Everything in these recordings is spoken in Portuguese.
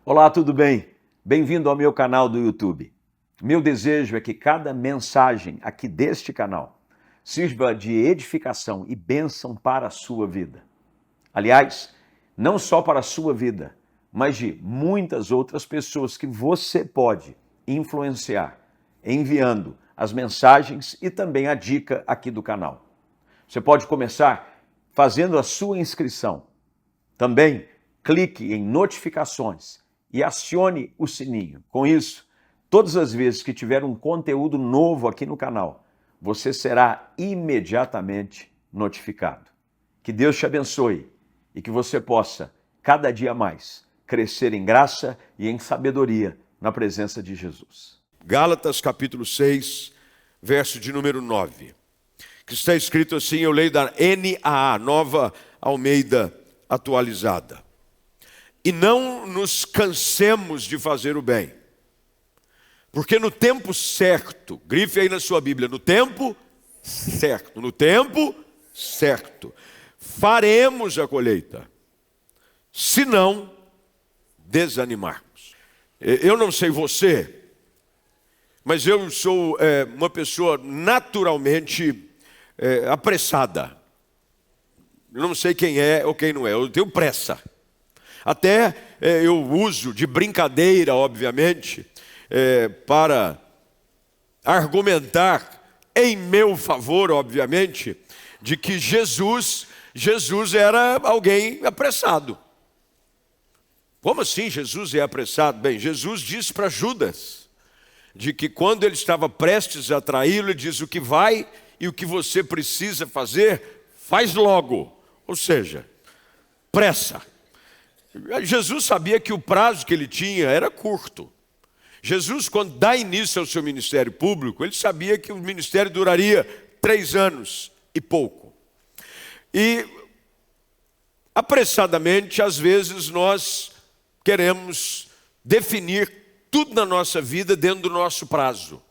Olá, tudo bem? Bem-vindo ao meu canal do YouTube. Meu desejo é que cada mensagem aqui deste canal sirva de edificação e bênção para a sua vida. Aliás, não só para a sua vida, mas de muitas outras pessoas que você pode influenciar, enviando as mensagens e também a dica aqui do canal. Você pode começar fazendo a sua inscrição. Também clique em notificações e acione o sininho. Com isso, todas as vezes que tiver um conteúdo novo aqui no canal, você será imediatamente notificado. Que Deus te abençoe e que você possa, cada dia mais, crescer em graça e em sabedoria na presença de Jesus. Gálatas capítulo 6, verso de número 9, que está escrito assim, eu leio da NAA, Nova Almeida Atualizada. E não nos cansemos de fazer o bem, porque no tempo certo, grife aí na sua Bíblia, no tempo certo, faremos a colheita, se não desanimarmos. Eu não sei você, mas eu sou uma pessoa naturalmente apressada. Eu não sei quem é ou quem não é, eu tenho pressa. Até eu uso de brincadeira, obviamente, para argumentar em meu favor, obviamente, de que Jesus era alguém apressado. Como assim Jesus é apressado? Bem, Jesus disse para Judas, de que quando ele estava prestes a traí-lo, ele diz, o que vai e o que você precisa fazer, faz logo. Ou seja, pressa. Jesus sabia que o prazo que ele tinha era curto. Jesus, quando dá início ao seu ministério público, ele sabia que o ministério duraria 3 anos e pouco. E, apressadamente, às vezes nós queremos definir tudo na nossa vida dentro do nosso prazo.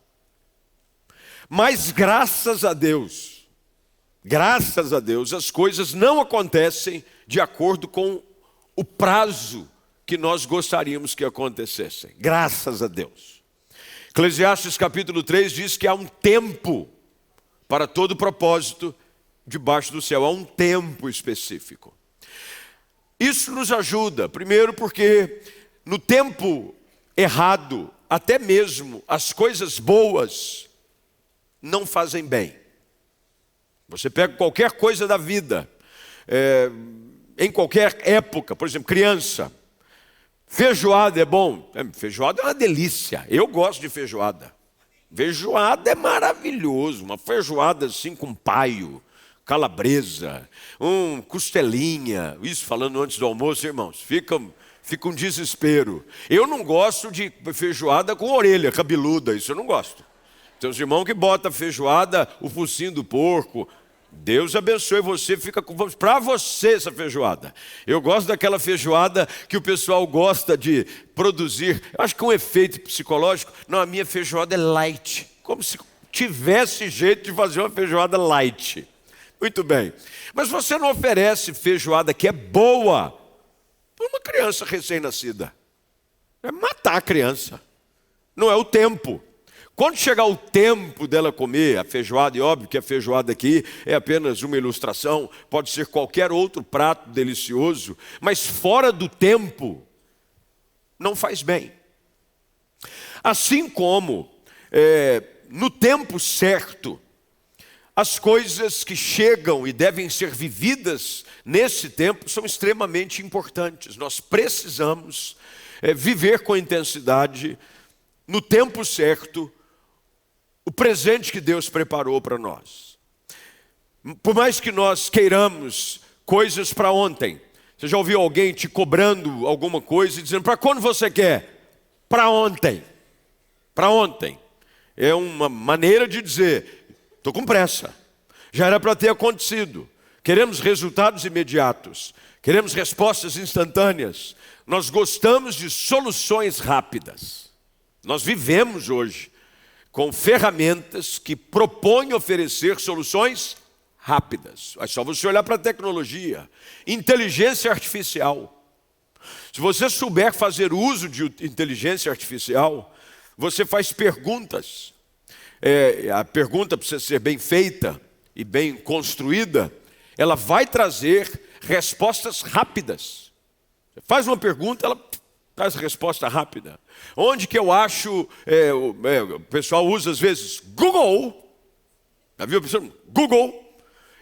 Mas, graças a Deus, as coisas não acontecem de acordo com o prazo que nós gostaríamos que acontecessem. Graças a Deus. Eclesiastes capítulo 3 diz que há um tempo para todo propósito debaixo do céu. Há um tempo específico. Isso nos ajuda, primeiro porque no tempo errado, até mesmo as coisas boas não fazem bem. Você pega qualquer coisa da vida, em qualquer época, por exemplo, criança. Feijoada é bom? Feijoada é uma delícia. Eu gosto de feijoada. Feijoada é maravilhoso. Uma feijoada assim com paio, calabresa, costelinha. Isso falando antes do almoço, irmãos. Fica um desespero. Eu não gosto de feijoada com orelha cabeluda. Isso eu não gosto. Tem os irmãos que botam feijoada, o focinho do porco. Deus abençoe você, fica para você essa feijoada. Eu gosto daquela feijoada que o pessoal gosta de produzir. Eu acho que é um efeito psicológico. Não, a minha feijoada é light. Como se tivesse jeito de fazer uma feijoada light. Muito bem. Mas você não oferece feijoada que é boa para uma criança recém-nascida. É matar a criança. Não é o tempo. Quando chegar o tempo dela comer a feijoada, e óbvio que a feijoada aqui é apenas uma ilustração, pode ser qualquer outro prato delicioso, mas fora do tempo, não faz bem. Assim como, no tempo certo, as coisas que chegam e devem ser vividas nesse tempo são extremamente importantes. Nós precisamos viver com intensidade, no tempo certo, o presente que Deus preparou para nós. Por mais que nós queiramos coisas para ontem, você já ouviu alguém te cobrando alguma coisa e dizendo, para quando você quer? Para ontem. Para ontem. É uma maneira de dizer, estou com pressa. Já era para ter acontecido. Queremos resultados imediatos. Queremos respostas instantâneas. Nós gostamos de soluções rápidas. Nós vivemos hoje com ferramentas que propõem oferecer soluções rápidas. É só você olhar para a tecnologia. Inteligência artificial. Se você souber fazer uso de inteligência artificial, você faz perguntas. A pergunta precisa ser bem feita e bem construída. Ela vai trazer respostas rápidas. Você faz uma pergunta, ela traz resposta rápida. Onde que eu acho, o pessoal usa às vezes Google. Já viu a pessoa? Google.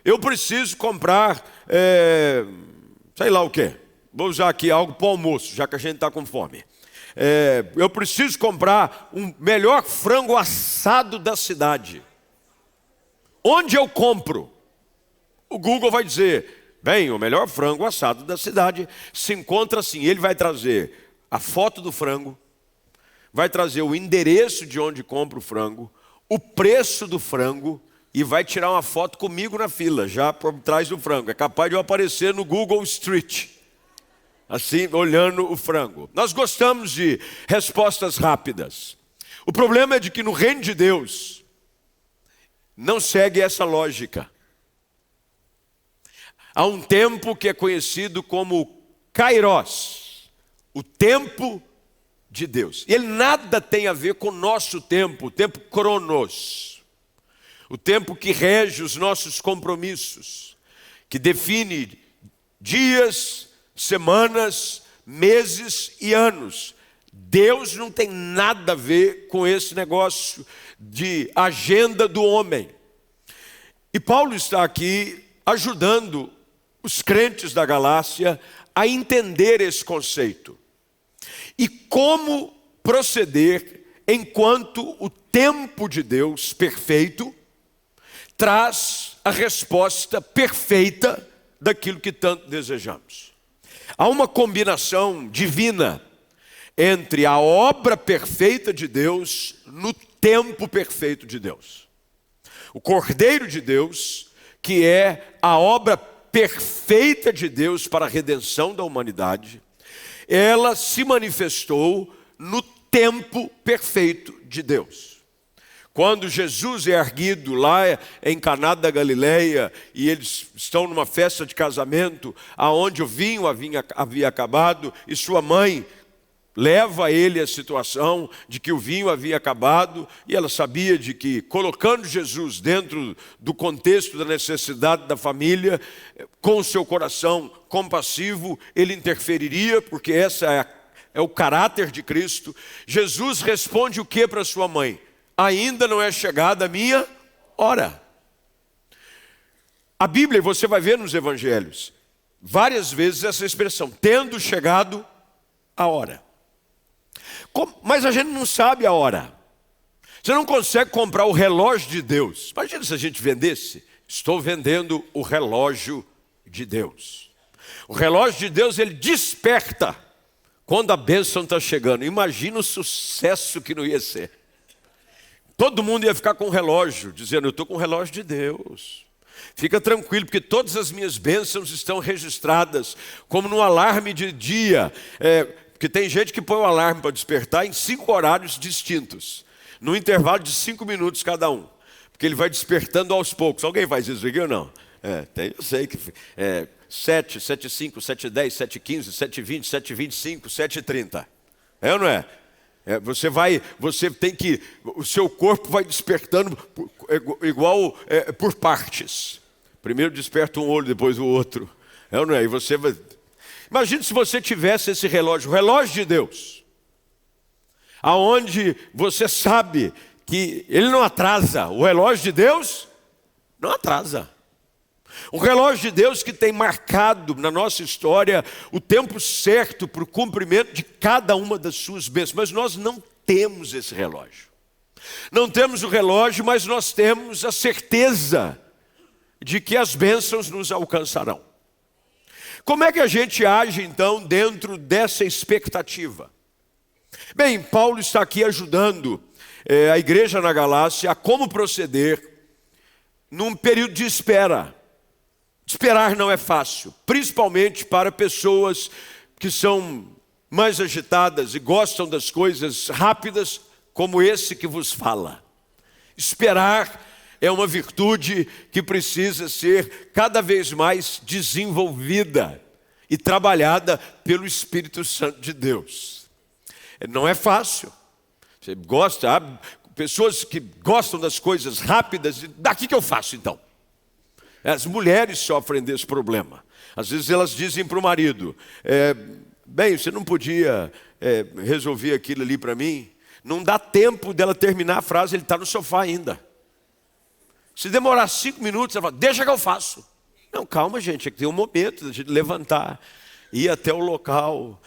Eu preciso comprar, sei lá o quê. Vou usar aqui algo para o almoço, já que a gente está com fome. Eu preciso comprar um melhor frango assado da cidade. Onde eu compro? O Google vai dizer, bem, o melhor frango assado da cidade se encontra assim. Ele vai trazer a foto do frango, vai trazer o endereço de onde compra o frango, o preço do frango, e vai tirar uma foto comigo na fila, já por trás do frango. É capaz de eu aparecer no Google Street, assim, olhando o frango. Nós gostamos de respostas rápidas. O problema é de que no reino de Deus não segue essa lógica. Há um tempo que é conhecido como Kairos, o tempo de Deus. E ele nada tem a ver com o nosso tempo, o tempo Cronos. O tempo que rege os nossos compromissos, que define dias, semanas, meses e anos. Deus não tem nada a ver com esse negócio de agenda do homem. E Paulo está aqui ajudando os crentes da Galácia a entender esse conceito. E como proceder enquanto o tempo de Deus perfeito traz a resposta perfeita daquilo que tanto desejamos. Há uma combinação divina entre a obra perfeita de Deus no tempo perfeito de Deus. O Cordeiro de Deus, que é a obra perfeita de Deus para a redenção da humanidade, ela se manifestou no tempo perfeito de Deus. Quando Jesus é erguido lá em Caná da Galileia e eles estão numa festa de casamento, aonde o vinho havia acabado, e sua mãe leva a ele a situação de que o vinho havia acabado, e ela sabia de que, colocando Jesus dentro do contexto da necessidade da família, com o seu coração compassivo, ele interferiria, porque essa é o caráter de Cristo. Jesus responde o que para sua mãe? Ainda não é chegada a minha hora. A Bíblia, você vai ver nos evangelhos, várias vezes essa expressão, tendo chegado a hora. Mas a gente não sabe a hora. Você não consegue comprar o relógio de Deus. Imagina se a gente vendesse. Estou vendendo o relógio de Deus. O relógio de Deus, ele desperta quando a bênção está chegando. Imagina o sucesso que não ia ser. Todo mundo ia ficar com o relógio, dizendo, eu estou com o relógio de Deus. Fica tranquilo, porque todas as minhas bênçãos estão registradas, como no alarme de dia. Porque tem gente que põe o alarme para despertar em 5 horários distintos, no intervalo de 5 minutos cada um. Porque ele vai despertando aos poucos. Alguém faz isso aqui ou não? Eu sei que 7, 7h05, 7h10, 7h15, 7h20, 7h25, 7h30. É ou não é? Você tem que, o seu corpo vai despertando igual por partes. Primeiro desperta um olho, depois o outro. É ou não é? E você vai... Imagina se você tivesse esse relógio, o relógio de Deus, aonde você sabe que ele não atrasa. O relógio de Deus não atrasa. O relógio de Deus que tem marcado na nossa história o tempo certo para o cumprimento de cada uma das suas bênçãos. Mas nós não temos esse relógio. Não temos o relógio, mas nós temos a certeza de que as bênçãos nos alcançarão. Como é que a gente age então dentro dessa expectativa? Bem, Paulo está aqui ajudando a igreja na Galácia a como proceder num período de espera. Esperar não é fácil, principalmente para pessoas que são mais agitadas e gostam das coisas rápidas, como esse que vos fala. Esperar é uma virtude que precisa ser cada vez mais desenvolvida. e trabalhada pelo Espírito Santo de Deus. Não é fácil. Você gosta, pessoas que gostam das coisas rápidas, daqui que eu faço então. As mulheres sofrem desse problema. Às vezes elas dizem para o marido, bem, você não podia resolver aquilo ali para mim? Não dá tempo dela terminar a frase, ele está no sofá ainda. Se demorar 5 minutos, ela fala, deixa que eu faço. Não, calma gente, é que tem um momento de levantar, ir até o local.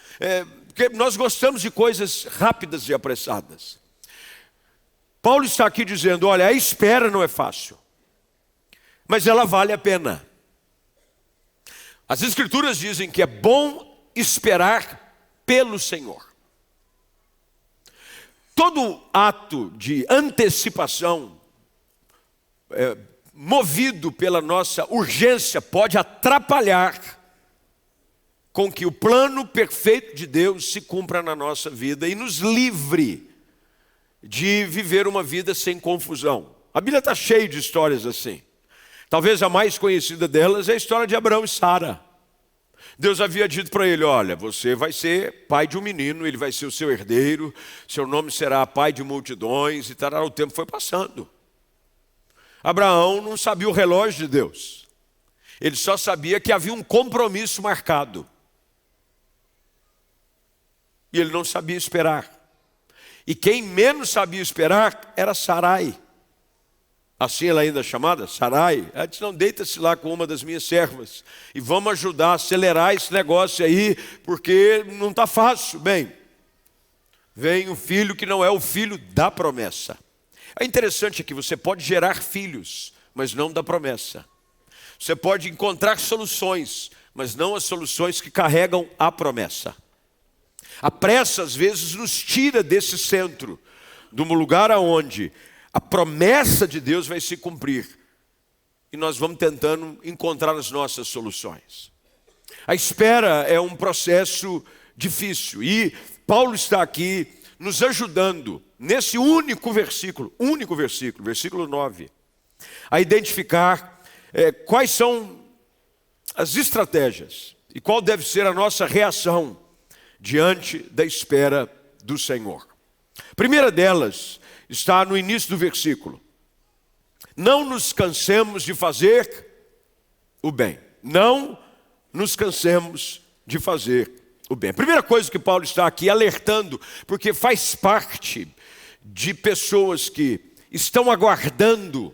Porque nós gostamos de coisas rápidas e apressadas. Paulo está aqui dizendo, olha, a espera não é fácil, mas ela vale a pena. As Escrituras dizem que é bom esperar pelo Senhor. Todo ato de antecipação, movido pela nossa urgência, pode atrapalhar com que o plano perfeito de Deus se cumpra na nossa vida e nos livre de viver uma vida sem confusão. A Bíblia está cheia de histórias assim. Talvez a mais conhecida delas é a história de Abraão e Sara. Deus havia dito para ele, olha, você vai ser pai de um menino, ele vai ser o seu herdeiro, seu nome será pai de multidões, e tal. O tempo foi passando. Abraão não sabia o relógio de Deus. Ele só sabia que havia um compromisso marcado. E ele não sabia esperar. E quem menos sabia esperar era Sarai. Assim ela ainda é chamada, Sarai. Ela disse, não, deita-se lá com uma das minhas servas e vamos ajudar a acelerar esse negócio aí, porque não está fácil. Bem, vem um filho que não é o filho da promessa. É interessante que você pode gerar filhos, mas não da promessa. Você pode encontrar soluções, mas não as soluções que carregam a promessa. A pressa às vezes nos tira desse centro, de um lugar aonde a promessa de Deus vai se cumprir. E nós vamos tentando encontrar as nossas soluções. A espera é um processo difícil. E Paulo está aqui nos ajudando, nesse único versículo, versículo 9, a identificar quais são as estratégias e qual deve ser a nossa reação diante da espera do Senhor. A primeira delas está no início do versículo. Não nos cansemos de fazer o bem. Não nos cansemos de fazer o bem. A primeira coisa que Paulo está aqui alertando, porque faz parte de pessoas que estão aguardando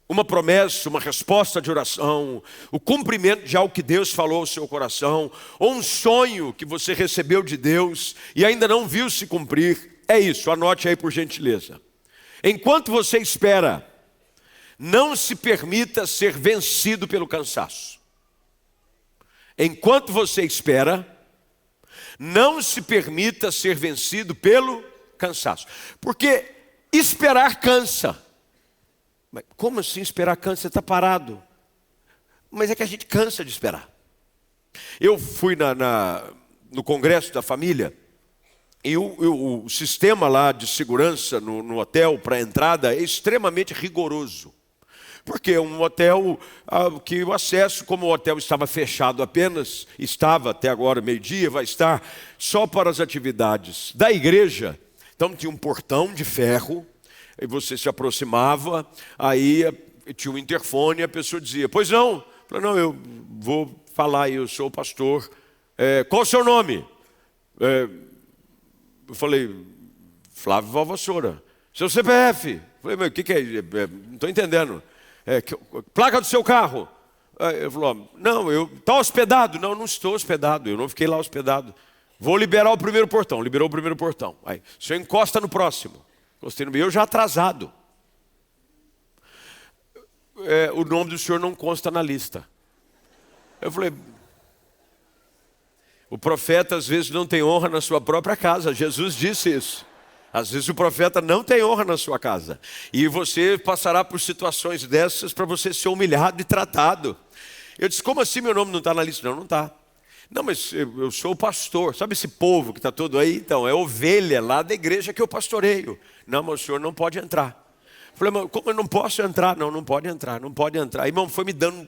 uma promessa, uma resposta de oração, o cumprimento de algo que Deus falou ao seu coração, ou um sonho que você recebeu de Deus e ainda não viu se cumprir. É isso, anote aí por gentileza. Enquanto você espera, não se permita ser vencido pelo cansaço. Enquanto você espera, não se permita ser vencido pelo cansaço. Porque esperar cansa. Mas como assim esperar cansa? Você está parado. Mas é que a gente cansa de esperar. Eu fui no congresso da família e o sistema lá de segurança no hotel para entrada é extremamente rigoroso. Porque é um hotel que o acesso, como o hotel estava fechado apenas, estava até agora meio-dia, vai estar só para as atividades da igreja. Então tinha um portão de ferro, e você se aproximava, aí tinha um interfone e a pessoa dizia, pois não? Eu falei, não, eu vou falar, eu sou o pastor. Qual o seu nome? Eu falei, Flávio Valvassoura. Seu CPF? Eu falei, mas o que é isso? Não estou entendendo. Placa do seu carro? Ele falou, não, eu está hospedado? Não, não estou hospedado, eu não fiquei lá hospedado. Vou liberar o primeiro portão. Liberou o primeiro portão. Aí, o senhor encosta no próximo. Encostei no meio, eu já atrasado. O nome do senhor não consta na lista. Eu falei, o profeta às vezes não tem honra na sua própria casa. Jesus disse isso. Às vezes o profeta não tem honra na sua casa. E você passará por situações dessas para você ser humilhado e tratado. Eu disse, como assim meu nome não está na lista? Não, não está. Não, mas eu sou o pastor. Sabe esse povo que está todo aí? Então, é ovelha lá da igreja que eu pastoreio. Não, mas o senhor não pode entrar. Eu falei, mas como eu não posso entrar? Não, não pode entrar, não pode entrar. Irmão, foi me dando...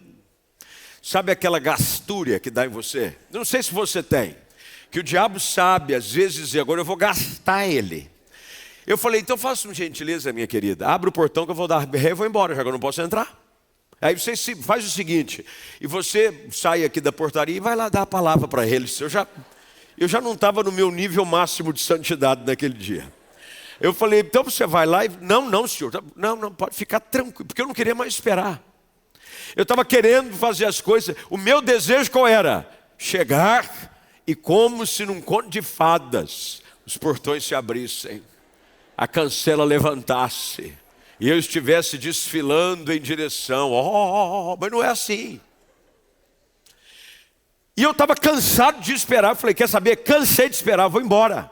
Sabe aquela gastúria que dá em você? Não sei se você tem. Que o diabo sabe, às vezes, dizer, agora eu vou gastar ele. Eu falei, então faça uma gentileza, minha querida. Abre o portão que eu vou dar ré e vou embora, já que eu não posso entrar. Aí você faz o seguinte, e você sai aqui da portaria e vai lá dar a palavra para eles. Eu já não estava no meu nível máximo de santidade naquele dia. Eu falei, então você vai lá e... Não, senhor. Não, pode ficar tranquilo, porque eu não queria mais esperar. Eu estava querendo fazer as coisas. O meu desejo qual era? Chegar e como se num conto de fadas, os portões se abrissem, a cancela levantasse, e eu estivesse desfilando em direção, mas não é assim. E eu estava cansado de esperar, eu falei, quer saber, cansei de esperar, vou embora.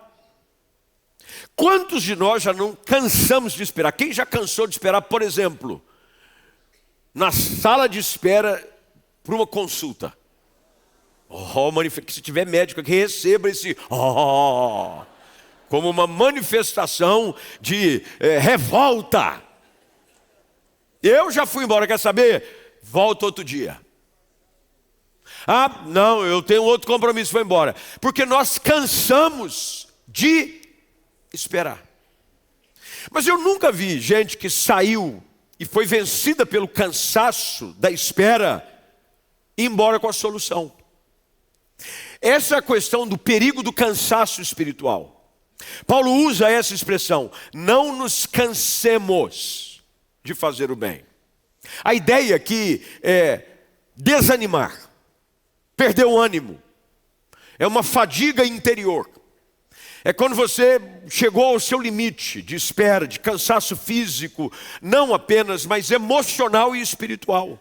Quantos de nós já não cansamos de esperar? Quem já cansou de esperar, por exemplo, na sala de espera para uma consulta? Se tiver médico aqui, receba esse como uma manifestação de revolta. Eu já fui embora, quer saber? Volto outro dia. Ah, não, eu tenho outro compromisso, vou embora. Porque nós cansamos de esperar. Mas eu nunca vi gente que saiu e foi vencida pelo cansaço da espera e ir embora com a solução. Essa é a questão do perigo do cansaço espiritual. Paulo usa essa expressão, não nos cansemos de fazer o bem. A ideia aqui é desanimar, perder o ânimo, é uma fadiga interior. É quando você chegou ao seu limite de espera, de cansaço físico, não apenas, mas emocional e espiritual.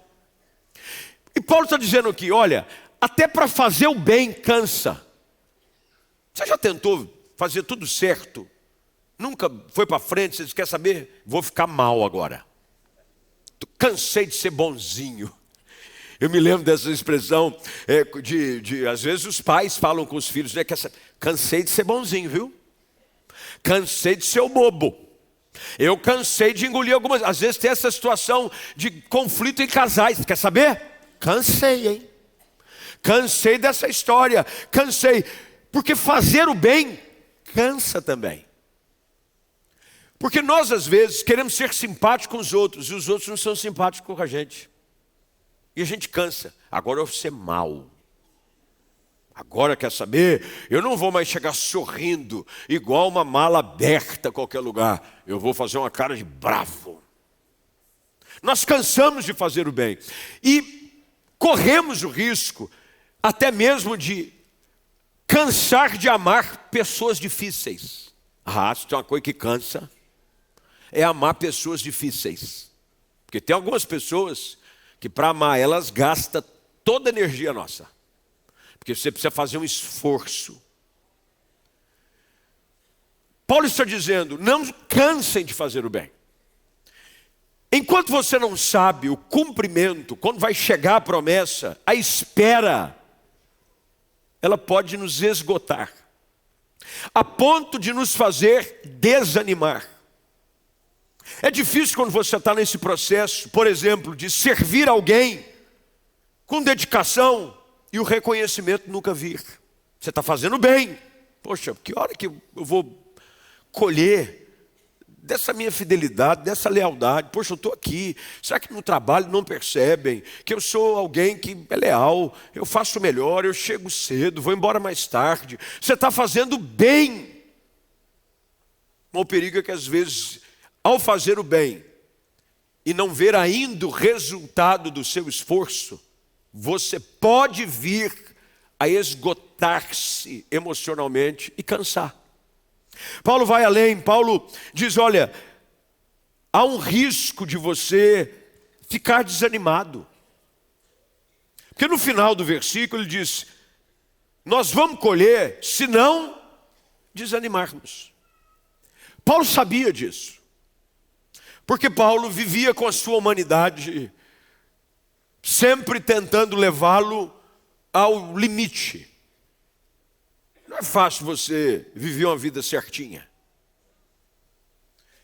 E Paulo está dizendo aqui, olha, até para fazer o bem cansa. Você já tentou fazer tudo certo? Nunca foi para frente, você quer saber? Vou ficar mal agora. Cansei de ser bonzinho. Eu me lembro dessa expressão, às vezes os pais falam com os filhos, né, cansei de ser bonzinho, viu? Cansei de ser o bobo. Eu cansei de engolir algumas... Às vezes tem essa situação de conflito em casais, quer saber? Cansei, hein? Cansei dessa história, cansei. Porque fazer o bem cansa também. Porque nós às vezes queremos ser simpáticos com os outros, e os outros não são simpáticos com a gente. E a gente cansa. Agora eu vou ser mal. Agora quer saber? Eu não vou mais chegar sorrindo, igual uma mala aberta a qualquer lugar. Eu vou fazer uma cara de bravo. Nós cansamos de fazer o bem. E corremos o risco, até mesmo de cansar de amar pessoas difíceis. Se tem uma coisa que cansa, é amar pessoas difíceis. Porque tem algumas pessoas que para amar elas gasta toda a energia nossa. Porque você precisa fazer um esforço. Paulo está dizendo, não cansem de fazer o bem. Enquanto você não sabe o cumprimento, quando vai chegar a promessa, a espera, ela pode nos esgotar, a ponto de nos fazer desanimar. É difícil quando você está nesse processo, por exemplo, de servir alguém com dedicação e o reconhecimento nunca vir. Você está fazendo bem. Poxa, que hora que eu vou colher dessa minha fidelidade, dessa lealdade? Poxa, eu estou aqui. Será que no trabalho não percebem que eu sou alguém que é leal? Eu faço melhor, eu chego cedo, vou embora mais tarde. Você está fazendo bem. O perigo é que às vezes, ao fazer o bem e não ver ainda o resultado do seu esforço, você pode vir a esgotar-se emocionalmente e cansar. Paulo vai além, Paulo diz, olha, há um risco de você ficar desanimado. Porque no final do versículo ele diz, nós vamos colher se não desanimarmos. Paulo sabia disso. Porque Paulo vivia com a sua humanidade, sempre tentando levá-lo ao limite. Não é fácil você viver uma vida certinha.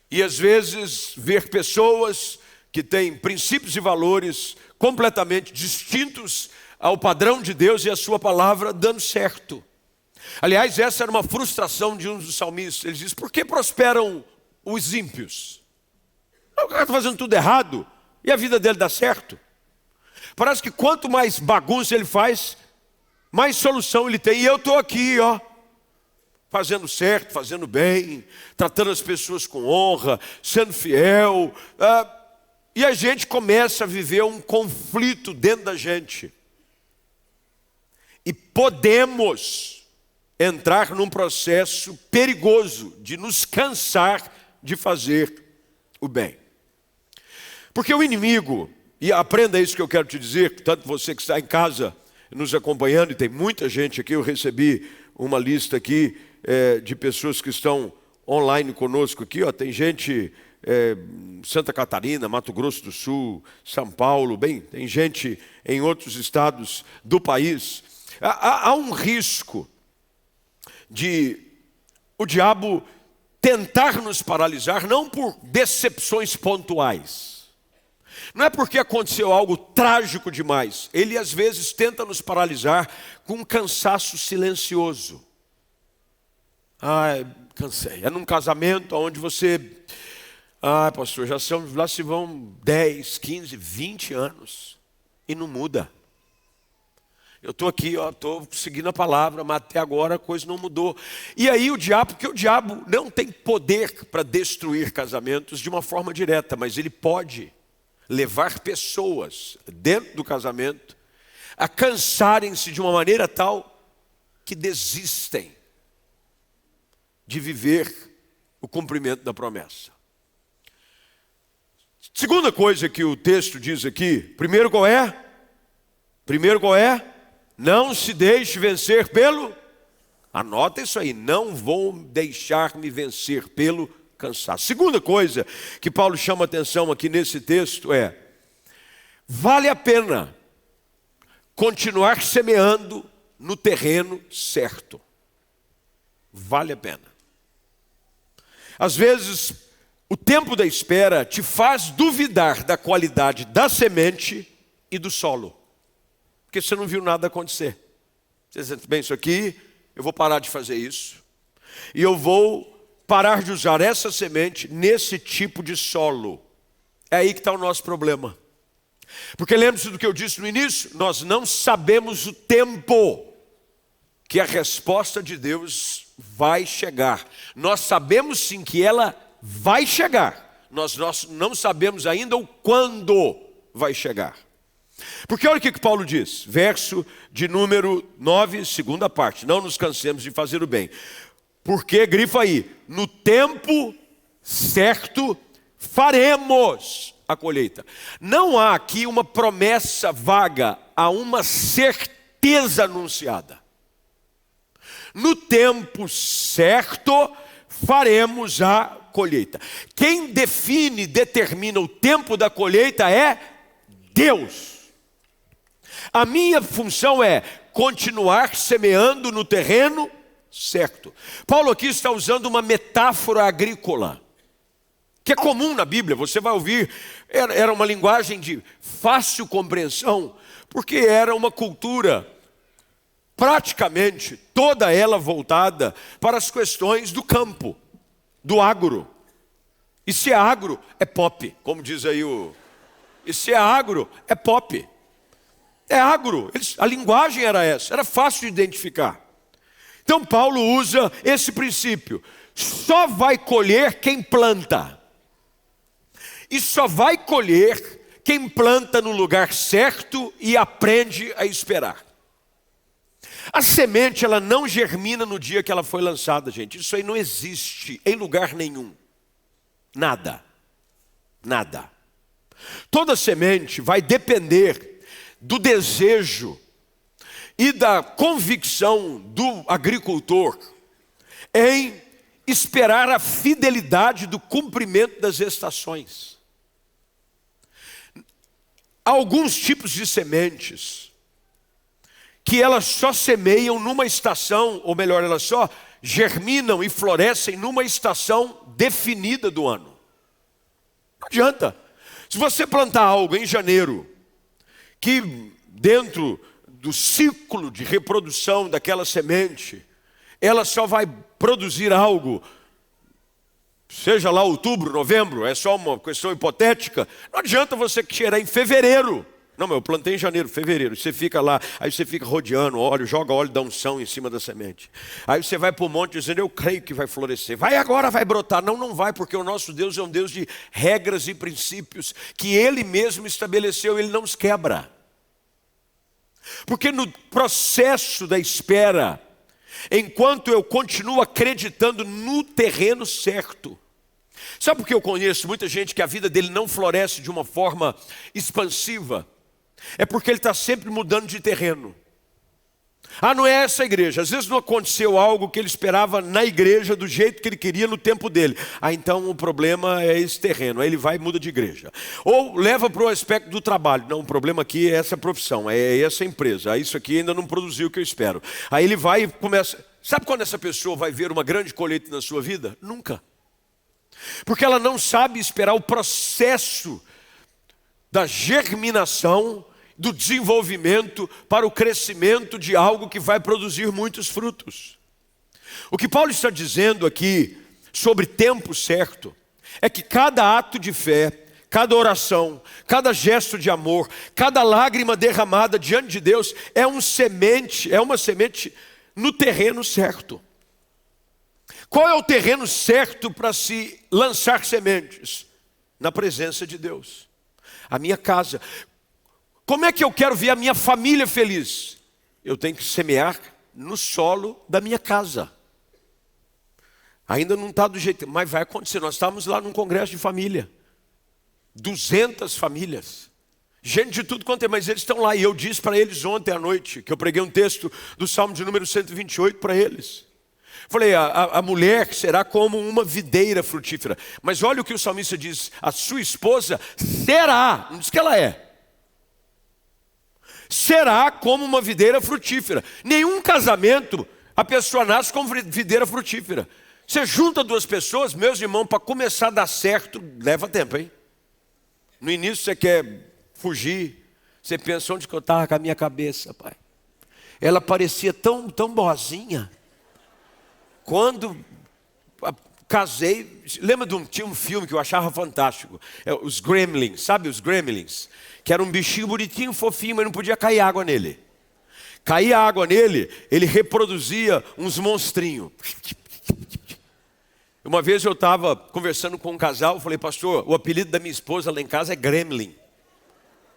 E às vezes ver pessoas que têm princípios e valores completamente distintos ao padrão de Deus e a sua palavra dando certo. Aliás, essa era uma frustração de um dos salmistas. Ele diz: por que prosperam os ímpios? O cara está fazendo tudo errado e a vida dele dá certo. Parece que quanto mais bagunça ele faz, mais solução ele tem. E eu estou aqui, fazendo certo, fazendo bem, tratando as pessoas com honra, sendo fiel. E a gente começa a viver um conflito dentro da gente. E podemos entrar num processo perigoso de nos cansar de fazer o bem. Porque o inimigo, e aprenda isso que eu quero te dizer, tanto você que está em casa nos acompanhando, e tem muita gente aqui, eu recebi uma lista aqui de pessoas que estão online conosco aqui, tem gente Santa Catarina, Mato Grosso do Sul, São Paulo, tem gente em outros estados do país. Há um risco de o diabo tentar nos paralisar, não por decepções pontuais. Não é porque aconteceu algo trágico demais. Ele às vezes tenta nos paralisar com um cansaço silencioso. Cansei. É num casamento onde você... pastor, lá se vão 10, 15, 20 anos e não muda. Eu estou aqui, estou seguindo a palavra, mas até agora a coisa não mudou. E aí porque o diabo não tem poder para destruir casamentos de uma forma direta, mas ele pode levar pessoas dentro do casamento a cansarem-se de uma maneira tal que desistem de viver o cumprimento da promessa. Segunda coisa que o texto diz aqui, primeiro qual é? Não se deixe vencer pelo... Anota isso aí, não vou deixar-me vencer pelo cansaço. Segunda coisa que Paulo chama a atenção aqui nesse texto é: vale a pena continuar semeando no terreno certo. Vale a pena. Às vezes, o tempo da espera te faz duvidar da qualidade da semente e do solo. Porque você não viu nada acontecer. Você diz: bem, isso aqui, eu vou parar de fazer isso. E eu vou parar de usar essa semente nesse tipo de solo. É aí que está o nosso problema. Porque lembre-se do que eu disse no início, nós não sabemos o tempo que a resposta de Deus vai chegar. Nós sabemos sim que ela vai chegar. Nós não sabemos ainda o quando vai chegar. Porque olha o que Paulo diz, verso de número 9, segunda parte: não nos cansemos de fazer o bem, porque, grifa aí, no tempo certo faremos a colheita. Não há aqui uma promessa vaga, há uma certeza anunciada. No tempo certo faremos a colheita. Quem define, determina o tempo da colheita é Deus. A minha função é continuar semeando no terreno certo. Paulo aqui está usando uma metáfora agrícola, que é comum na Bíblia, você vai ouvir, era uma linguagem de fácil compreensão, porque era uma cultura praticamente toda ela voltada para as questões do campo, do agro. E se é agro, é pop, como diz aí e se é agro, é pop. É agro, a linguagem era essa, era fácil de identificar. Então Paulo usa esse princípio: só vai colher quem planta. E só vai colher quem planta no lugar certo e aprende a esperar. A semente, ela não germina no dia que ela foi lançada, gente. Isso aí não existe em lugar nenhum. Nada. Toda semente vai depender do desejo e da convicção do agricultor em esperar a fidelidade do cumprimento das estações. Há alguns tipos de sementes que elas só semeiam numa estação, ou melhor, elas só germinam e florescem numa estação definida do ano. Não adianta. Se você plantar algo em janeiro que dentro do ciclo de reprodução daquela semente, ela só vai produzir algo, seja lá outubro, novembro, é só uma questão hipotética. Não adianta você cheirar em fevereiro. Não, mas eu plantei em janeiro, fevereiro. Você fica lá, aí você fica rodeando óleo, joga óleo da unção em cima da semente. Aí você vai para o monte dizendo, eu creio que vai florescer. Vai agora, vai brotar. Não, não vai, porque o nosso Deus é um Deus de regras e princípios que Ele mesmo estabeleceu, Ele não os quebra. Porque no processo da espera, enquanto eu continuo acreditando no terreno certo. Sabe por que eu conheço muita gente que a vida dele não floresce de uma forma expansiva? É porque ele está sempre mudando de terreno. Ah, não é essa a igreja. Às vezes não aconteceu algo que ele esperava na igreja do jeito que ele queria no tempo dele. Ah, então o problema é esse terreno. Aí ele vai e muda de igreja. Ou leva para o aspecto do trabalho. Não, o problema aqui é essa profissão, é essa empresa. Ah, isso aqui ainda não produziu o que eu espero. Aí ele vai e começa... Sabe quando essa pessoa vai ver uma grande colheita na sua vida? Nunca. Porque ela não sabe esperar o processo da germinação, do desenvolvimento para o crescimento de algo que vai produzir muitos frutos. O que Paulo está dizendo aqui sobre tempo certo é que cada ato de fé, cada oração, cada gesto de amor, cada lágrima derramada diante de Deus é uma semente no terreno certo. Qual é o terreno certo para se lançar sementes? Na presença de Deus. A minha casa. Como é que eu quero ver a minha família feliz? Eu tenho que semear no solo da minha casa. Ainda não está do jeito, mas vai acontecer. Nós estávamos lá num congresso de família. 200 famílias. Gente de tudo quanto é, mas eles estão lá. E eu disse para eles ontem à noite, que eu preguei um texto do Salmo de número 128 para eles. Falei, a mulher será como uma videira frutífera. Mas olha o que o salmista diz, a sua esposa será, não diz que ela é. Será como uma videira frutífera. Nenhum casamento a pessoa nasce como videira frutífera. Você junta duas pessoas, meus irmãos, para começar a dar certo, leva tempo, hein? No início você quer fugir, você pensa, onde que eu estava com a minha cabeça, pai? Ela parecia tão boazinha. Quando casei, lembra tinha um filme que eu achava fantástico, os Gremlins, sabe os Gremlins? Que era um bichinho bonitinho, fofinho, mas não podia cair água nele. Caía água nele, ele reproduzia uns monstrinhos. Uma vez eu estava conversando com um casal, falei, pastor, o apelido da minha esposa lá em casa é Gremlin.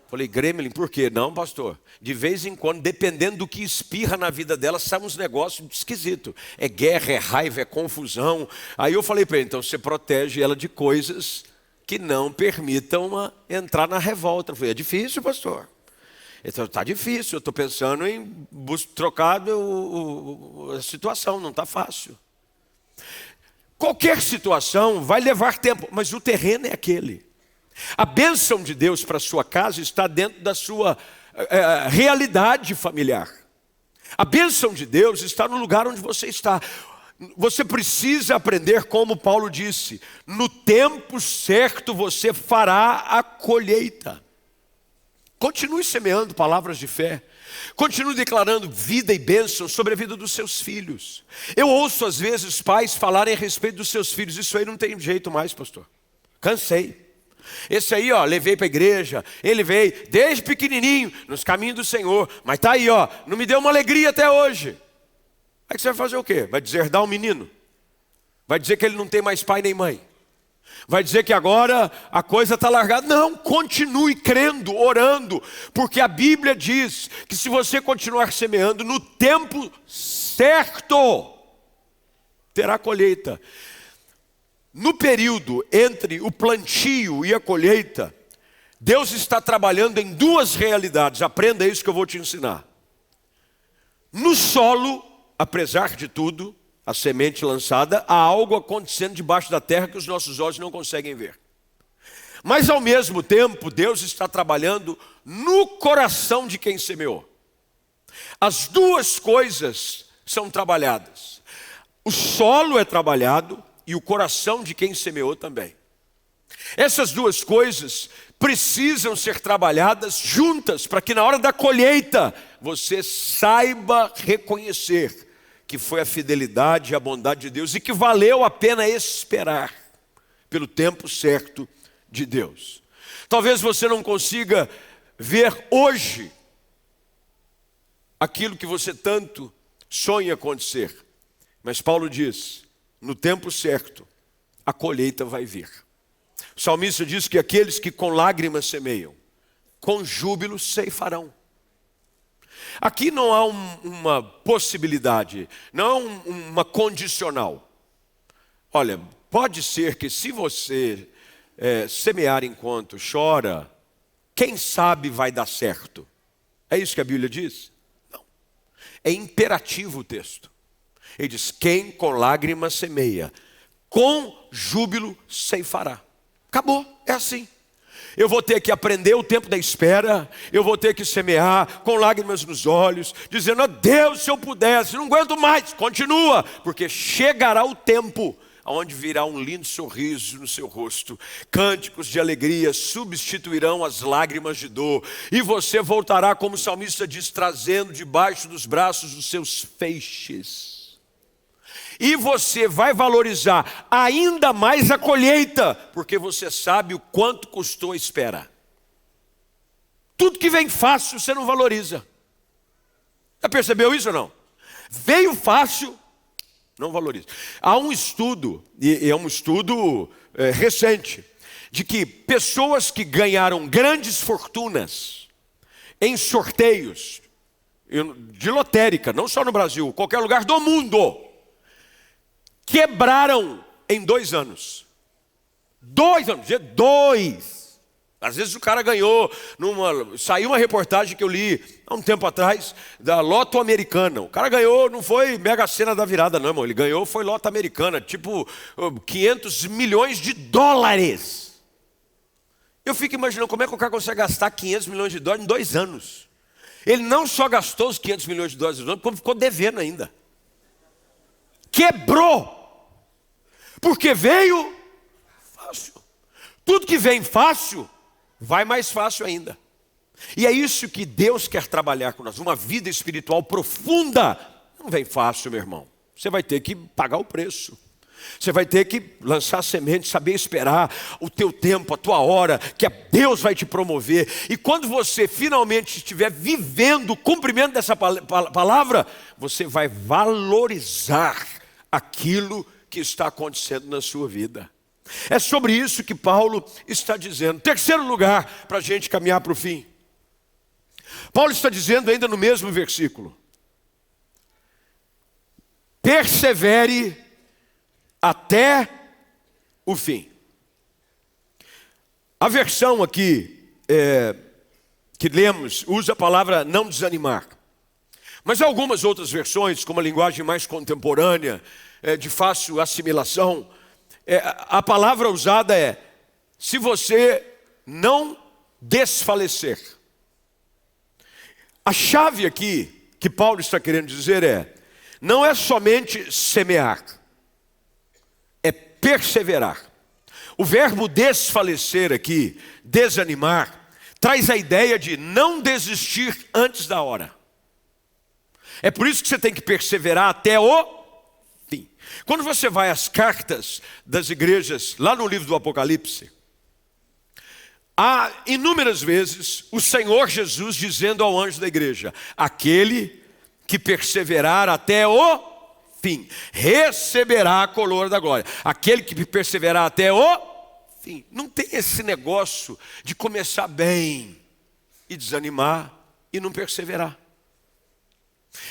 Falei, Gremlin, por quê? Não, pastor, de vez em quando, dependendo do que espirra na vida dela, sai uns negócios esquisitos. É guerra, é raiva, é confusão. Aí eu falei para ele, então você protege ela de coisas que não permitam entrar na revolta. Eu falei, é difícil, pastor. Então, está difícil, eu estou pensando em trocar a situação, não está fácil. Qualquer situação vai levar tempo, mas o terreno é aquele. A bênção de Deus para a sua casa está dentro da sua realidade familiar. A bênção de Deus está no lugar onde você está. Você precisa aprender, como Paulo disse, no tempo certo você fará a colheita. Continue semeando palavras de fé. Continue declarando vida e bênção sobre a vida dos seus filhos. Eu ouço às vezes pais falarem a respeito dos seus filhos. Isso aí não tem jeito mais, pastor. Cansei. Esse aí, levei para a igreja. Ele veio desde pequenininho nos caminhos do Senhor. Mas está aí, não me deu uma alegria até hoje. Aí você vai fazer o quê? Vai deserdar o menino? Vai dizer que ele não tem mais pai nem mãe? Vai dizer que agora a coisa está largada? Não, continue crendo, orando, porque a Bíblia diz que se você continuar semeando no tempo certo, terá colheita. No período entre o plantio e a colheita, Deus está trabalhando em duas realidades, aprenda isso que eu vou te ensinar. No solo, apesar de tudo, a semente lançada, há algo acontecendo debaixo da terra que os nossos olhos não conseguem ver. Mas ao mesmo tempo, Deus está trabalhando no coração de quem semeou. As duas coisas são trabalhadas. O solo é trabalhado e o coração de quem semeou também. Essas duas coisas precisam ser trabalhadas juntas, para que na hora da colheita você saiba reconhecer que foi a fidelidade e a bondade de Deus e que valeu a pena esperar pelo tempo certo de Deus. Talvez você não consiga ver hoje aquilo que você tanto sonha acontecer, mas Paulo diz, no tempo certo, a colheita vai vir. O salmista diz que aqueles que com lágrimas semeiam, com júbilo ceifarão. Aqui não há uma possibilidade, não uma condicional. Olha, pode ser que se você semear enquanto chora, quem sabe vai dar certo. É isso que a Bíblia diz? Não. É imperativo o texto. Ele diz, quem com lágrimas semeia, com júbilo ceifará. Acabou, é assim. Eu vou ter que aprender o tempo da espera, eu vou ter que semear com lágrimas nos olhos, dizendo, Deus, se eu pudesse, não aguento mais, continua, porque chegará o tempo onde virá um lindo sorriso no seu rosto, cânticos de alegria substituirão as lágrimas de dor, e você voltará, como o salmista diz, trazendo debaixo dos braços os seus feixes. E você vai valorizar ainda mais a colheita, porque você sabe o quanto custou a espera. Tudo que vem fácil você não valoriza. Já percebeu isso ou não? Veio fácil, não valoriza. Há um estudo, e é um estudo recente, de que pessoas que ganharam grandes fortunas em sorteios, de lotérica, não só no Brasil, qualquer lugar do mundo, quebraram em 2 anos. 2 anos, 2. Às vezes o cara ganhou, saiu uma reportagem que eu li há um tempo atrás, da Loto Americana. O cara ganhou, não foi Mega Sena da virada não, irmão. Ele ganhou, foi Loto Americana, tipo 500 milhões de dólares. Eu fico imaginando como é que o cara consegue gastar 500 milhões de dólares em 2 anos. Ele não só gastou os 500 milhões de dólares, como ficou devendo ainda. Quebrou. Porque veio fácil. Tudo que vem fácil, vai mais fácil ainda. E é isso que Deus quer trabalhar com nós. Uma vida espiritual profunda. Não vem fácil, meu irmão. Você vai ter que pagar o preço. Você vai ter que lançar semente, saber esperar o teu tempo, a tua hora, que Deus vai te promover. E quando você finalmente estiver vivendo o cumprimento dessa palavra, você vai valorizar aquilo que está acontecendo na sua vida. É sobre isso que Paulo está dizendo. Terceiro lugar, para a gente caminhar para o fim. Paulo está dizendo ainda no mesmo versículo: persevere até o fim. A versão aqui que lemos usa a palavra não desanimar. Mas algumas outras versões, como a linguagem mais contemporânea, de fácil assimilação, a palavra usada é: se você não desfalecer. A chave aqui que Paulo está querendo dizer não é somente semear, é perseverar. O verbo desfalecer aqui, desanimar, traz a ideia de não desistir antes da hora. É por isso que você tem que perseverar até o fim. Quando você vai às cartas das igrejas, lá no livro do Apocalipse, há inúmeras vezes o Senhor Jesus dizendo ao anjo da igreja: aquele que perseverar até o fim, receberá a coroa da glória. Aquele que perseverar até o fim. Não tem esse negócio de começar bem e desanimar e não perseverar.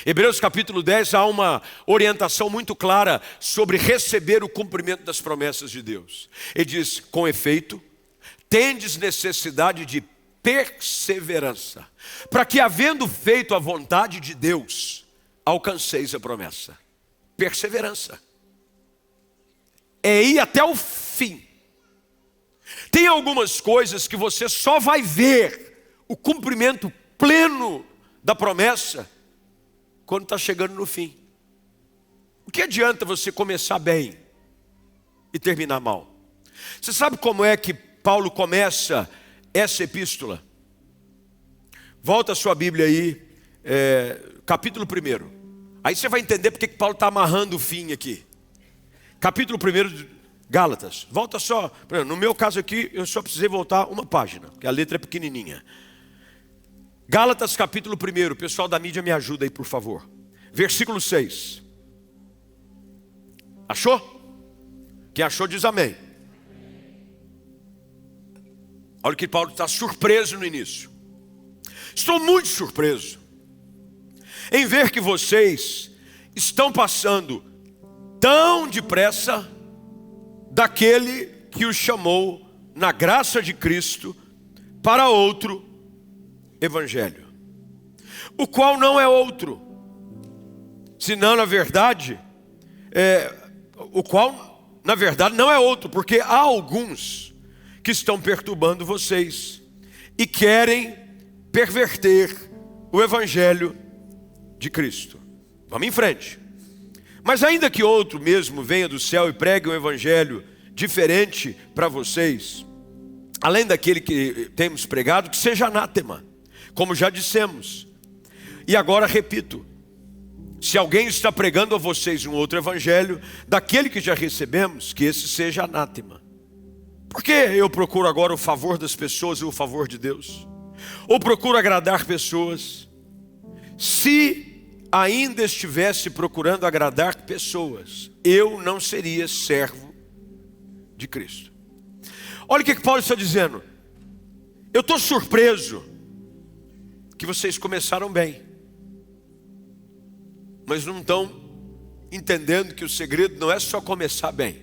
Hebreus capítulo 10 há uma orientação muito clara sobre receber o cumprimento das promessas de Deus. Ele diz: com efeito, tendes necessidade de perseverança, para que, havendo feito a vontade de Deus, alcanceis a promessa. Perseverança é ir até o fim. Tem algumas coisas que você só vai ver o cumprimento pleno da promessa quando está chegando no fim. O que adianta você começar bem e terminar mal? Você sabe como é que Paulo começa essa epístola? Volta a sua Bíblia aí, capítulo 1. Aí você vai entender porque que Paulo está amarrando o fim aqui. Capítulo 1 de Gálatas. Volta só. No meu caso aqui, eu só precisei voltar uma página, porque a letra é pequenininha. Gálatas capítulo 1. O pessoal da mídia me ajuda aí, por favor. Versículo 6. Achou? Quem achou diz amém. Olha que Paulo está surpreso no início. Estou muito surpreso em ver que vocês estão passando tão depressa daquele que os chamou na graça de Cristo para outro evangelho, o qual não é outro, senão na verdade, o qual na verdade não é outro, porque há alguns que estão perturbando vocês e querem perverter o evangelho de Cristo. Vamos em frente. Mas ainda que outro mesmo venha do céu e pregue um evangelho diferente para vocês, além daquele que temos pregado, que seja anátema, como já dissemos. E agora repito, se alguém está pregando a vocês um outro evangelho, daquele que já recebemos, que esse seja anátema. Por que eu procuro agora o favor das pessoas e o favor de Deus? Ou procuro agradar pessoas? Se ainda estivesse procurando agradar pessoas, eu não seria servo de Cristo. Olha o que Paulo está dizendo. Eu estou surpreso que vocês começaram bem, mas não estão entendendo que o segredo não é só começar bem,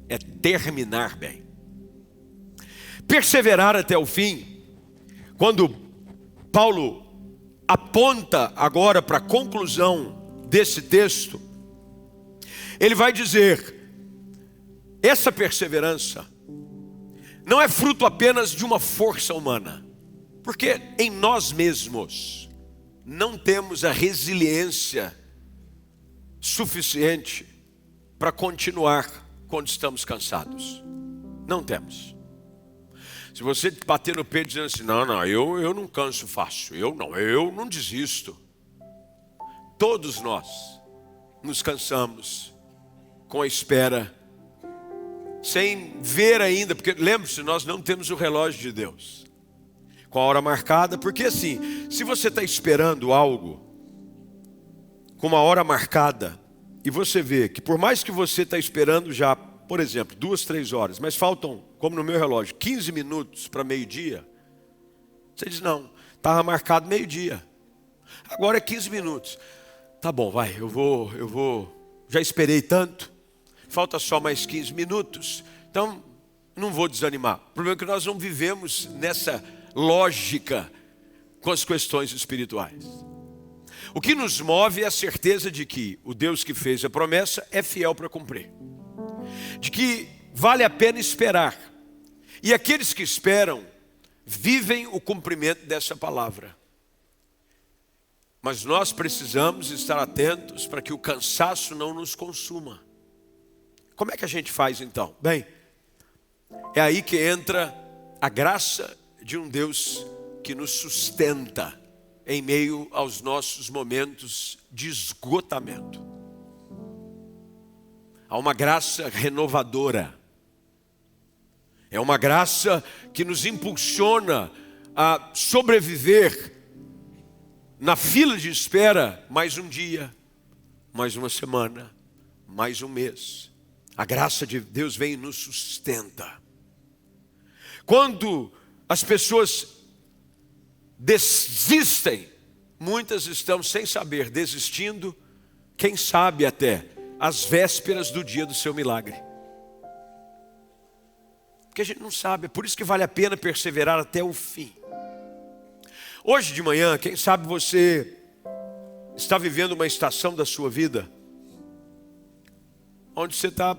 é terminar bem. Perseverar até o fim. Quando Paulo aponta agora para a conclusão desse texto, ele vai dizer: essa perseverança não é fruto apenas de uma força humana, porque em nós mesmos não temos a resiliência suficiente para continuar quando estamos cansados. Não temos. Se você bater no peito dizendo assim, não, eu não canso fácil, eu não desisto. Todos nós nos cansamos com a espera, sem ver ainda, porque lembre-se, nós não temos o relógio de Deus com a hora marcada, porque assim, se você está esperando algo com uma hora marcada, e você vê que por mais que você está esperando já, por exemplo, 2, 3 horas, mas faltam, como no meu relógio, 15 minutos para meio-dia, você diz, não, estava marcado meio-dia, agora é 15 minutos, tá bom, vai, eu vou, já esperei tanto, falta só mais 15 minutos, então não vou desanimar. O problema é que nós não vivemos nessa lógica com as questões espirituais. O que nos move é a certeza de que o Deus que fez a promessa é fiel para cumprir, de que vale a pena esperar, e aqueles que esperam vivem o cumprimento dessa palavra. Mas nós precisamos estar atentos para que o cansaço não nos consuma. Como é que a gente faz então? Bem, é aí que entra a graça de um Deus que nos sustenta em meio aos nossos momentos de esgotamento. Há uma graça renovadora. É uma graça que nos impulsiona a sobreviver na fila de espera mais um dia, mais uma semana, mais um mês. A graça de Deus vem e nos sustenta. Quando as pessoas desistem, muitas estão sem saber, desistindo, quem sabe até às vésperas do dia do seu milagre. Porque a gente não sabe, é por isso que vale a pena perseverar até o fim. Hoje de manhã, quem sabe você está vivendo uma estação da sua vida onde você está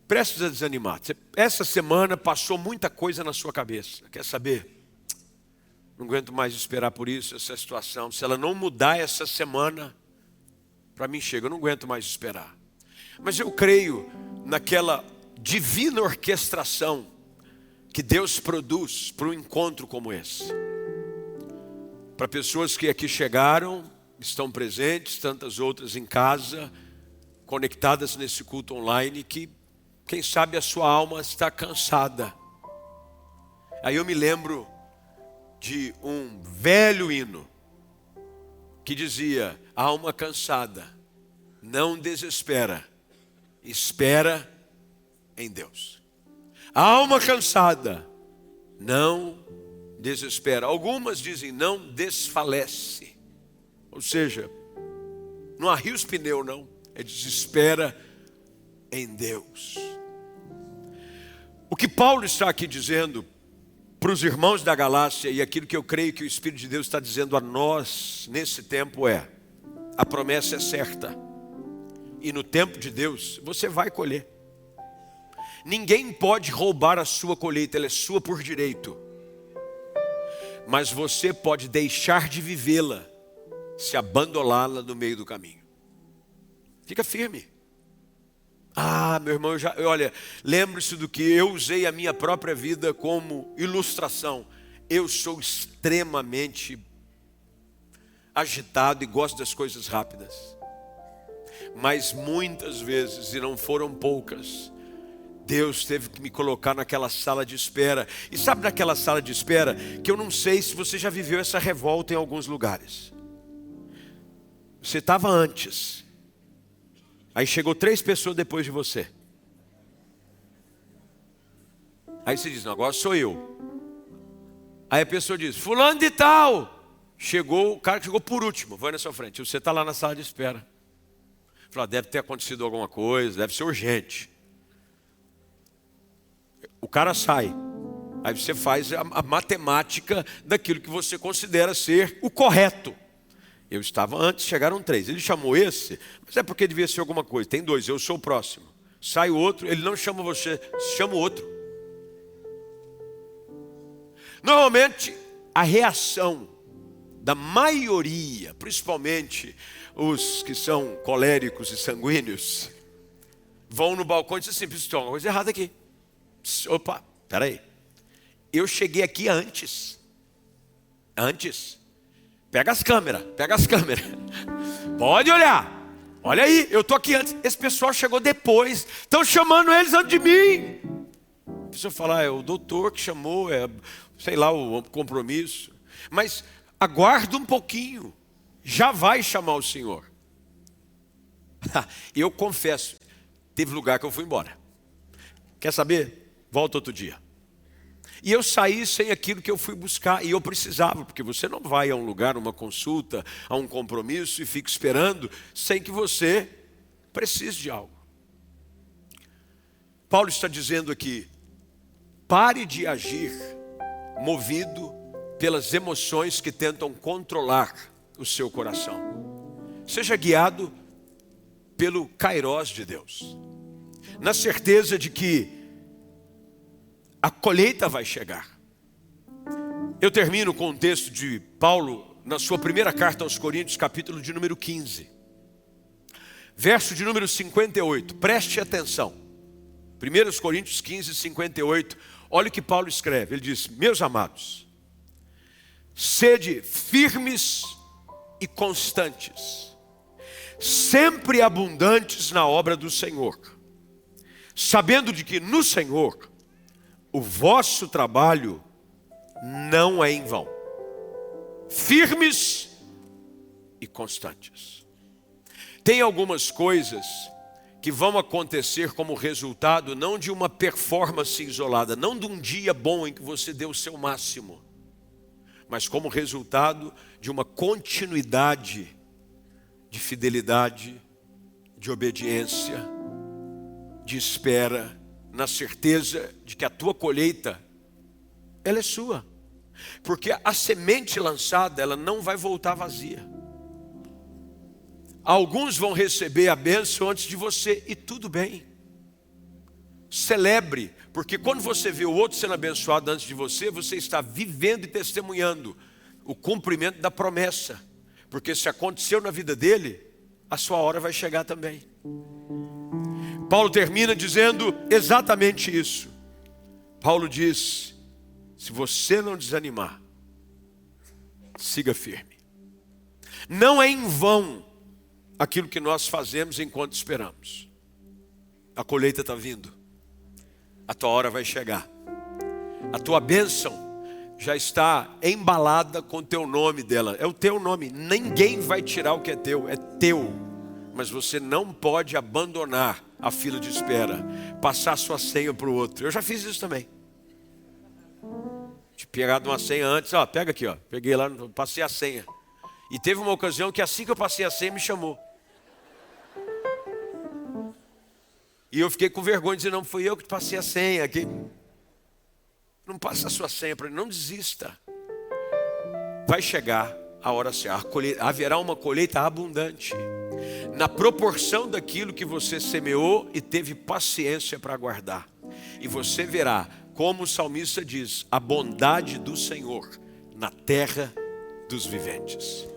prestes a desanimar. Essa semana passou muita coisa na sua cabeça. Quer saber? Não aguento mais esperar por isso, essa situação. Se ela não mudar essa semana, para mim chega, eu não aguento mais esperar. Mas eu creio naquela divina orquestração que Deus produz para um encontro como esse. Para pessoas que aqui chegaram, estão presentes, tantas outras em casa, conectadas nesse culto online, que quem sabe a sua alma está cansada. Aí eu me lembro de um velho hino que dizia: alma cansada, não desespera, espera em Deus. A alma cansada não desespera. Algumas dizem não desfalece. Ou seja, não arria os pneus não, é desespera em Deus. O que Paulo está aqui dizendo para os irmãos da Galácia, e aquilo que eu creio que o Espírito de Deus está dizendo a nós nesse tempo é: a promessa é certa, e no tempo de Deus você vai colher. Ninguém pode roubar a sua colheita, ela é sua por direito. Mas você pode deixar de vivê-la, se abandoná-la no meio do caminho. Fica firme. Ah, meu irmão, olha, lembre-se do que eu usei a minha própria vida como ilustração. Eu sou extremamente agitado e gosto das coisas rápidas. Mas muitas vezes, e não foram poucas, Deus teve que me colocar naquela sala de espera. E sabe naquela sala de espera, que eu não sei se você já viveu essa revolta em alguns lugares. Você estava antes, aí chegou 3 pessoas depois de você. Aí você diz: não, agora sou eu. Aí a pessoa diz: fulano de tal. Chegou, o cara que chegou por último, vai na sua frente. Você está lá na sala de espera. Fala: deve ter acontecido alguma coisa, deve ser urgente. O cara sai. Aí você faz a matemática daquilo que você considera ser o correto. Eu estava antes, chegaram 3. Ele chamou esse, mas é porque devia ser alguma coisa. Tem 2, eu sou o próximo. Sai o outro, ele não chama você, chama o outro. Normalmente, a reação da maioria, principalmente os que são coléricos e sanguíneos, vão no balcão e dizem assim: tem uma coisa errada aqui. Opa, peraí. Eu cheguei aqui antes. Pega as câmeras. Pode olhar. Olha aí, eu estou aqui antes. Esse pessoal chegou depois. Estão chamando eles antes de mim. A pessoa fala: é o doutor que chamou, sei lá, o compromisso. Mas aguarda um pouquinho. Já vai chamar o Senhor. Eu confesso, teve lugar que eu fui embora. Quer saber? Volta outro dia. E eu saí sem aquilo que eu fui buscar. E eu precisava, porque você não vai a um lugar, uma consulta, a um compromisso e fica esperando sem que você precise de algo. Paulo está dizendo aqui: pare de agir movido pelas emoções que tentam controlar o seu coração. Seja guiado pelo Kairós de Deus, na certeza de que a colheita vai chegar. Eu termino com um texto de Paulo na sua primeira carta aos Coríntios, capítulo de número 15, verso de número 58. Preste atenção. 1 Coríntios 15, 58. Olha o que Paulo escreve. Ele diz: meus amados, sede firmes e constantes, sempre abundantes na obra do Senhor, sabendo de que no Senhor o vosso trabalho não é em vão. Firmes e constantes. Tem algumas coisas que vão acontecer como resultado não de uma performance isolada, não de um dia bom em que você deu o seu máximo, mas como resultado de uma continuidade de fidelidade, de obediência, de espera, na certeza de que a tua colheita, ela é sua. Porque a semente lançada, ela não vai voltar vazia. Alguns vão receber a bênção antes de você, e tudo bem. Celebre, porque quando você vê o outro sendo abençoado antes de você, você está vivendo e testemunhando o cumprimento da promessa. Porque se aconteceu na vida dele, a sua hora vai chegar também. Paulo termina dizendo exatamente isso. Paulo diz: se você não desanimar, siga firme. Não é em vão aquilo que nós fazemos enquanto esperamos. A colheita está vindo. A tua hora vai chegar. A tua bênção já está embalada com o teu nome dela. É o teu nome. Ninguém vai tirar o que é teu. É teu. Mas você não pode abandonar a fila de espera. Passar sua senha para o outro. Eu já fiz isso também. Tinha pegado uma senha antes. Ó, pega aqui, ó. Peguei lá, passei a senha. E teve uma ocasião que assim que eu passei a senha, me chamou. E eu fiquei com vergonha de dizer: não, fui eu que passei a senha aqui. Não passa a sua senha para ele, não desista. Vai chegar a hora certa. Haverá uma colheita abundante, na proporção daquilo que você semeou e teve paciência para guardar. E você verá, como o salmista diz, a bondade do Senhor na terra dos viventes.